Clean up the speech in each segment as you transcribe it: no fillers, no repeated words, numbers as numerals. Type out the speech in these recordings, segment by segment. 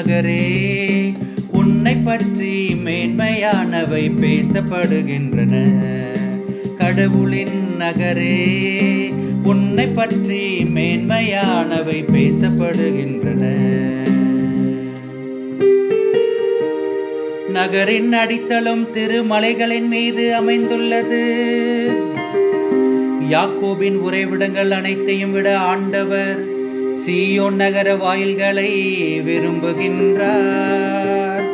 நகரே உன்னை பற்றி மேன்மையானவை பேசப்படுகின்றன. கடவுளின் நகரே உன்னை பற்றி மேன்மையானவை பேசப்படுகின்றன. நகரின் அடித்தளம் திருமலைகளின் மீது அமைந்துள்ளது. யாக்கோபின் உறைவிடங்கள் அனைத்தையும் விட ஆண்டவர் சீயோன் நகர வாயில்களை விரும்புகின்றார்.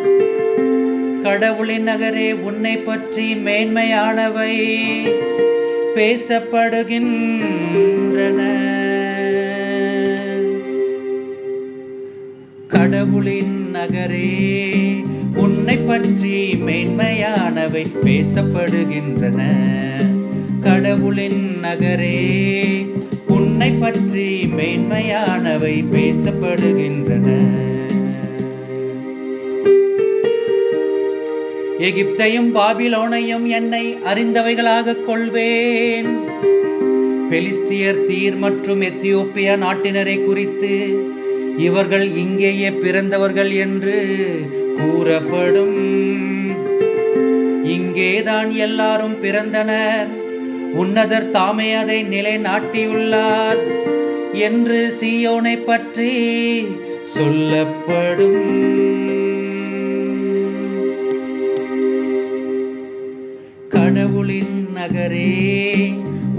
கடவுளின் நகரே உன்னை பற்றி மேன்மையானவை பேசப்படுகின்றன. கடவுளின் நகரே உன்னை பற்றி மேன்மையானவை பேசப்படுகின்றன. கடவுளின் நகரே உன்னை பற்றி மேன்மையானவை பேசப்படுகின்றன. எகிப்தையும் பாபிலோனையும் என்னை அறிந்தவைகளாக கொள்வேன். பெலிஸ்தியர், தீர் மற்றும் எத்தியோப்பியா நாட்டினரை குறித்து இவர்கள் இங்கேயே பிறந்தவர்கள் என்று கூறப்படும். இங்கேதான் எல்லாரும் பிறந்தனர், உன்னதர் தாமே அதை நிலைநாட்டியுள்ளார் என்று சீயோனை பற்றி சொல்லப்படும். கடவுளின் நகரே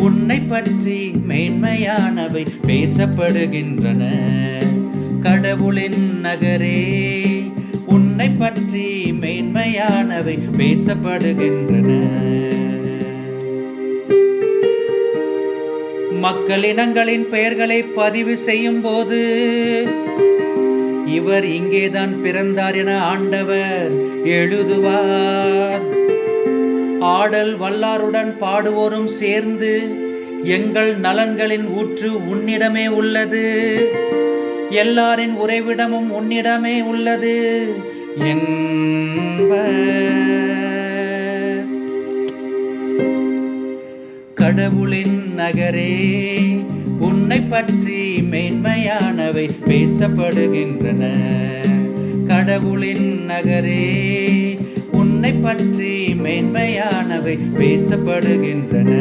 உன்னை பற்றி மேன்மையானவை பேசப்படுகின்றன. கடவுளின் நகரே உன்னை பற்றி மேன்மையானவை பேசப்படுகின்றன. மக்களினங்களின் பெயர்களை பதிவு செய்யும் போது இவர் இங்கேதான் பிறந்தார் என ஆண்டவர் எழுதுவார். ஆடல் வல்லாருடன் பாடுவோரும் சேர்ந்து எங்கள் நலன்களின் ஊற்று உன்னிடமே உள்ளது, எல்லாரின் உறைவிடமும் உன்னிடமே உள்ளது என்பர். கடவுளின் நகரே உன்னை பற்றி மேன்மையானவை பேசப்படுகின்றன. கடவுளின் நகரே உன்னை பற்றி மேன்மையானவை பேசப்படுகின்றன.